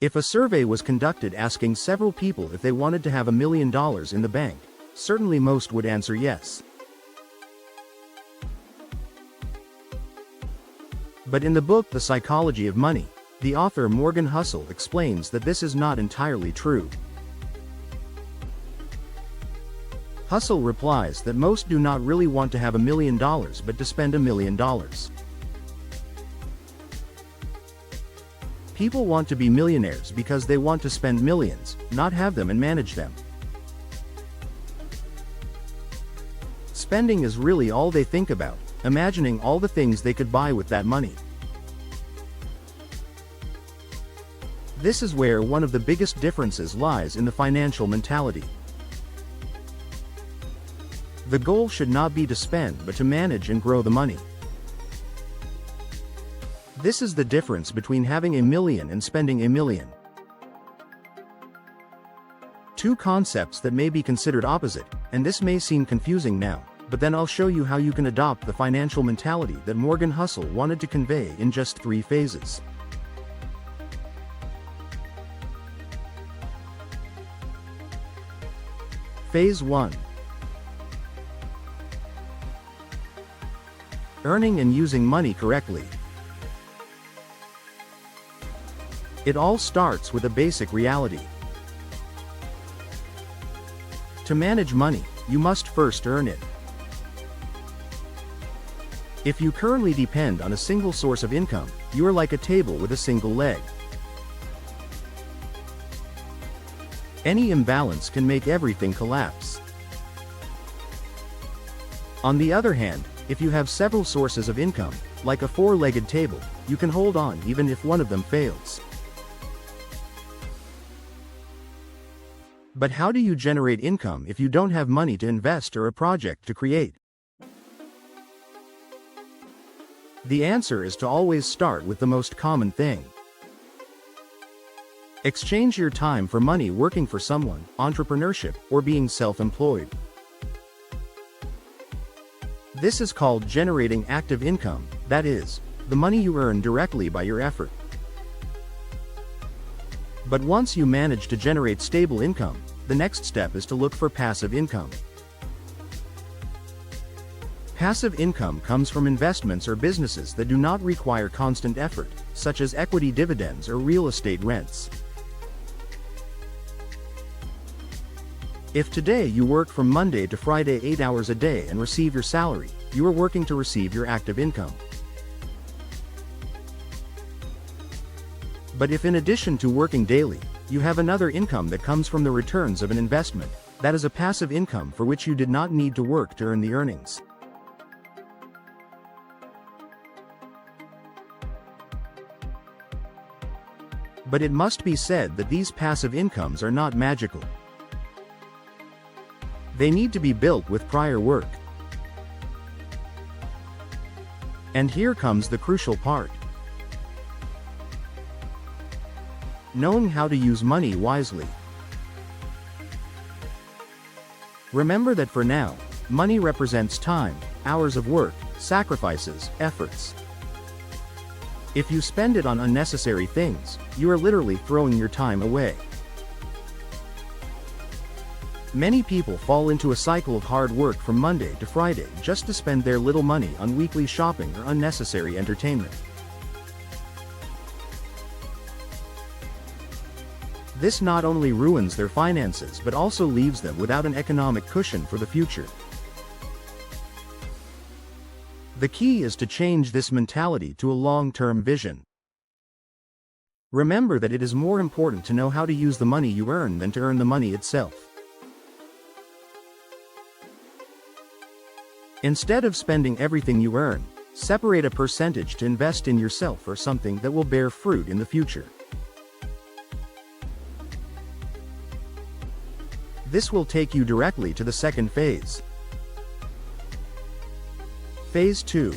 If a survey was conducted asking several people if they wanted to have $1 million in the bank, certainly most would answer yes. But in the book The Psychology of Money, the author Morgan Housel explains that this is not entirely true. Housel replies that most do not really want to have $1 million but to spend $1 million. People want to be millionaires because they want to spend millions, not have them and manage them. Spending is really all they think about, imagining all the things they could buy with that money. This is where one of the biggest differences lies in the financial mentality. The goal should not be to spend but to manage and grow the money. This is the difference between having $1 million and spending $1 million. Two concepts that may be considered opposite, and this may seem confusing now, but then I'll show you how you can adopt the financial mentality that Morgan Housel wanted to convey in just 3 phases. Phase 1. Earning and using money correctly. It all starts with a basic reality. To manage money, you must first earn it. If you currently depend on a single source of income, you are like a table with a single leg. Any imbalance can make everything collapse. On the other hand, if you have several sources of income, like a 4-legged table, you can hold on even if one of them fails. But how do you generate income if you don't have money to invest or a project to create? The answer is to always start with the most common thing. Exchange your time for money working for someone, entrepreneurship, or being self-employed. This is called generating active income, that is, the money you earn directly by your effort. But once you manage to generate stable income, the next step is to look for passive income. Passive income comes from investments or businesses that do not require constant effort, such as equity dividends or real estate rents. If today you work from Monday to Friday 8 hours a day and receive your salary, you are working to receive your active income. But if in addition to working daily, you have another income that comes from the returns of an investment, that is a passive income for which you did not need to work to earn the earnings. But it must be said that these passive incomes are not magical. They need to be built with prior work. And here comes the crucial part. Knowing how to use money wisely. Remember that for now, money represents time, hours of work, sacrifices, efforts. If you spend it on unnecessary things, you are literally throwing your time away. Many people fall into a cycle of hard work from Monday to Friday just to spend their little money on weekly shopping or unnecessary entertainment. This not only ruins their finances but also leaves them without an economic cushion for the future. The key is to change this mentality to a long-term vision. Remember that it is more important to know how to use the money you earn than to earn the money itself. Instead of spending everything you earn, separate a percentage to invest in yourself or something that will bear fruit in the future. This will take you directly to the second phase. Phase 2.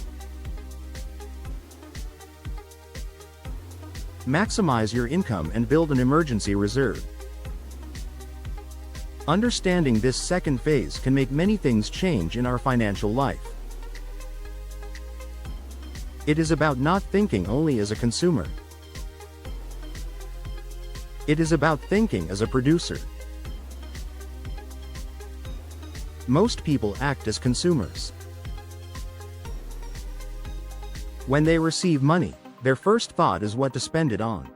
Maximize your income and build an emergency reserve. Understanding this second phase can make many things change in our financial life. It is about not thinking only as a consumer. It is about thinking as a producer. Most people act as consumers. When they receive money, their first thought is what to spend it on.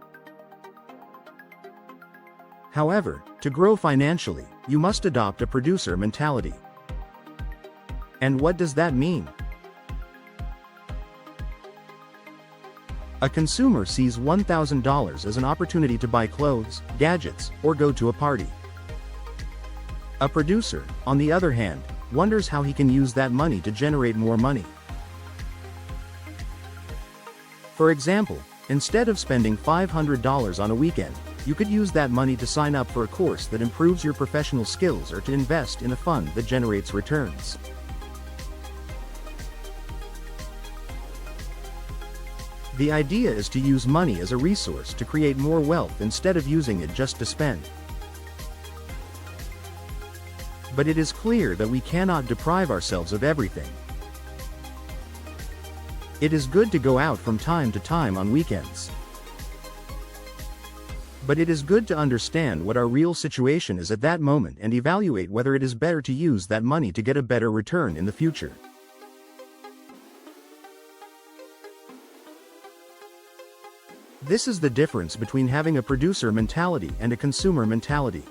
However, to grow financially, you must adopt a producer mentality. And what does that mean? A consumer sees $1,000 as an opportunity to buy clothes, gadgets, or go to a party. A producer, on the other hand, wonders how he can use that money to generate more money. For example, instead of spending $500 on a weekend, you could use that money to sign up for a course that improves your professional skills or to invest in a fund that generates returns. The idea is to use money as a resource to create more wealth instead of using it just to spend. But it is clear that we cannot deprive ourselves of everything. It is good to go out from time to time on weekends. But it is good to understand what our real situation is at that moment and evaluate whether it is better to use that money to get a better return in the future. This is the difference between having a producer mentality and a consumer mentality.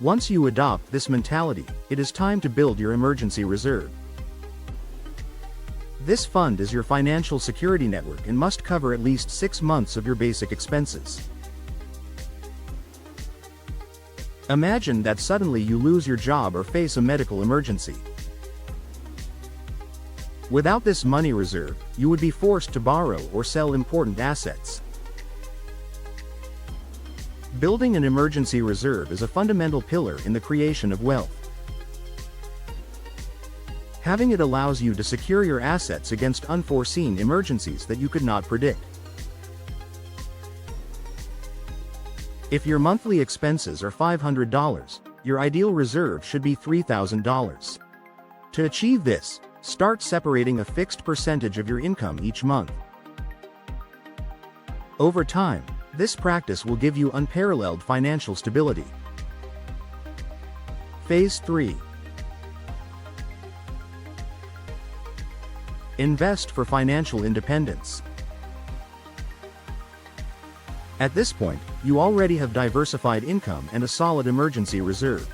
Once you adopt this mentality, it is time to build your emergency reserve. This fund is your financial security network and must cover at least 6 months of your basic expenses. Imagine that suddenly you lose your job or face a medical emergency. Without this money reserve, you would be forced to borrow or sell important assets. Building an emergency reserve is a fundamental pillar in the creation of wealth. Having it allows you to secure your assets against unforeseen emergencies that you could not predict. If your monthly expenses are $500, your ideal reserve should be $3,000. To achieve this, start separating a fixed percentage of your income each month. Over time, this practice will give you unparalleled financial stability. Phase 3. Invest for financial independence. At this point, you already have diversified income and a solid emergency reserve.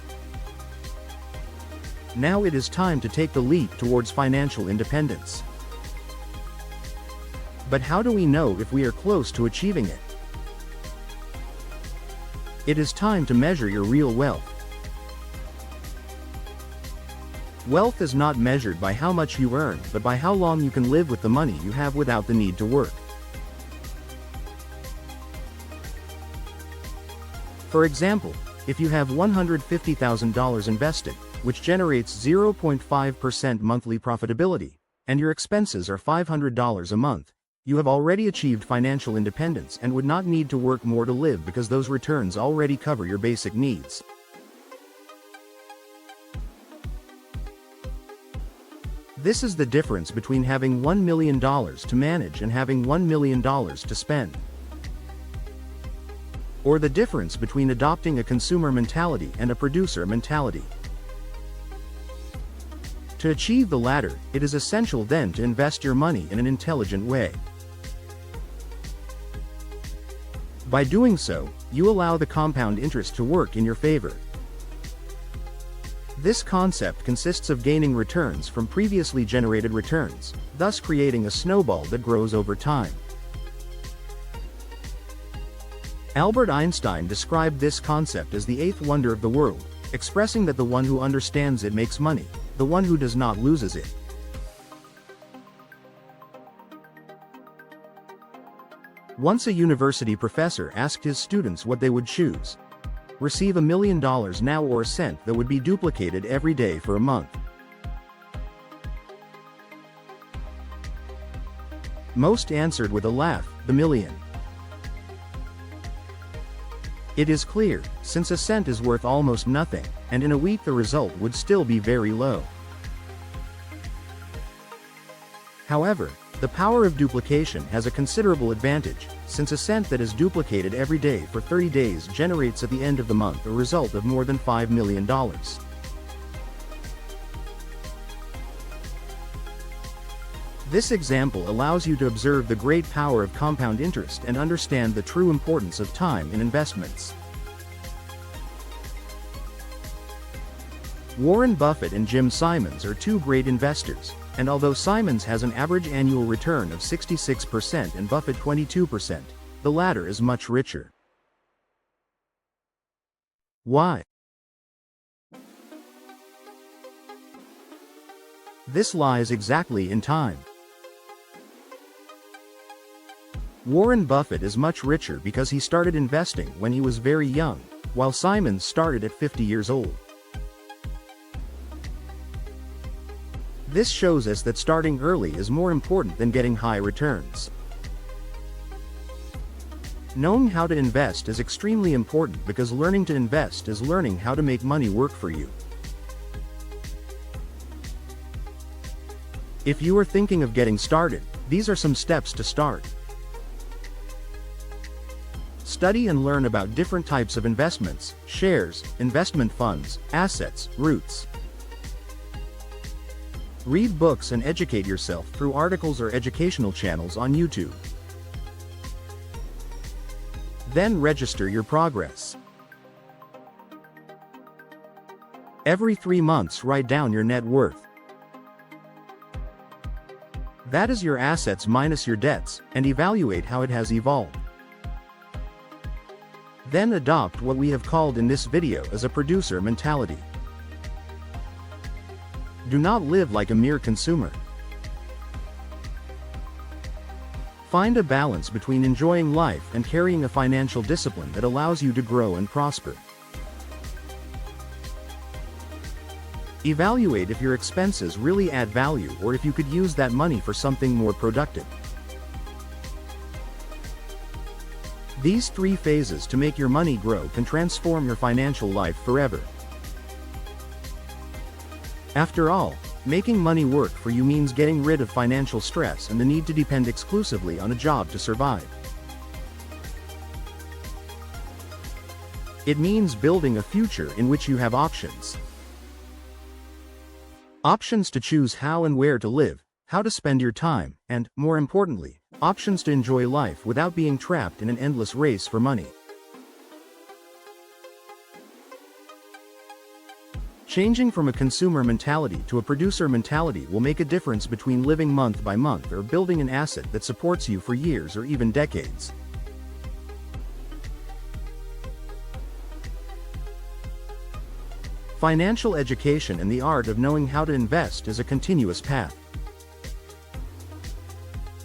Now it is time to take the leap towards financial independence. But how do we know if we are close to achieving it? It is time to measure your real wealth. Wealth is not measured by how much you earn, but by how long you can live with the money you have without the need to work. For example, if you have $150,000 invested, which generates 0.5% monthly profitability, and your expenses are $500 a month, you have already achieved financial independence and would not need to work more to live because those returns already cover your basic needs. This is the difference between having $1 million to manage and having $1 million to spend. Or the difference between adopting a consumer mentality and a producer mentality. To achieve the latter, it is essential then to invest your money in an intelligent way. By doing so, you allow the compound interest to work in your favor. This concept consists of gaining returns from previously generated returns, thus creating a snowball that grows over time. Albert Einstein described this concept as the eighth wonder of the world, expressing that the one who understands it makes money, the one who does not loses it. Once a university professor asked his students what they would choose. Receive $1 million now or a cent that would be duplicated every day for a month. Most answered with a laugh, the million. It is clear, since a cent is worth almost nothing, and in a week the result would still be very low. However, The power of duplication has a considerable advantage, since a cent that is duplicated every day for 30 days generates at the end of the month a result of more than $5 million. This example allows you to observe the great power of compound interest and understand the true importance of time in investments. Warren Buffett and Jim Simons are two great investors, and although Simons has an average annual return of 66% and Buffett 22%, the latter is much richer. Why? This lies exactly in time. Warren Buffett is much richer because he started investing when he was very young, while Simons started at 50 years old. This shows us that starting early is more important than getting high returns. Knowing how to invest is extremely important because learning to invest is learning how to make money work for you. If you are thinking of getting started, these are some steps to start. Study and learn about different types of investments, shares, investment funds, assets, routes. Read books and educate yourself through articles or educational channels on YouTube. Then register your progress. Every 3 months write down your net worth. That is your assets minus your debts, and evaluate how it has evolved. Then adopt what we have called in this video as a producer mentality. Do not live like a mere consumer. Find a balance between enjoying life and carrying a financial discipline that allows you to grow and prosper. Evaluate if your expenses really add value or if you could use that money for something more productive. These 3 phases to make your money grow can transform your financial life forever. After all, making money work for you means getting rid of financial stress and the need to depend exclusively on a job to survive. It means building a future in which you have options. Options to choose how and where to live, how to spend your time, and, more importantly, options to enjoy life without being trapped in an endless race for money. Changing from a consumer mentality to a producer mentality will make a difference between living month by month or building an asset that supports you for years or even decades. Financial education and the art of knowing how to invest is a continuous path.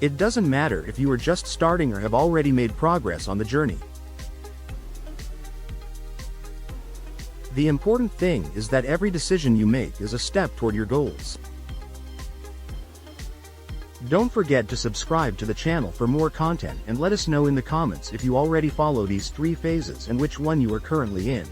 It doesn't matter if you are just starting or have already made progress on the journey. The important thing is that every decision you make is a step toward your goals. Don't forget to subscribe to the channel for more content and let us know in the comments if you already follow these 3 phases and which one you are currently in.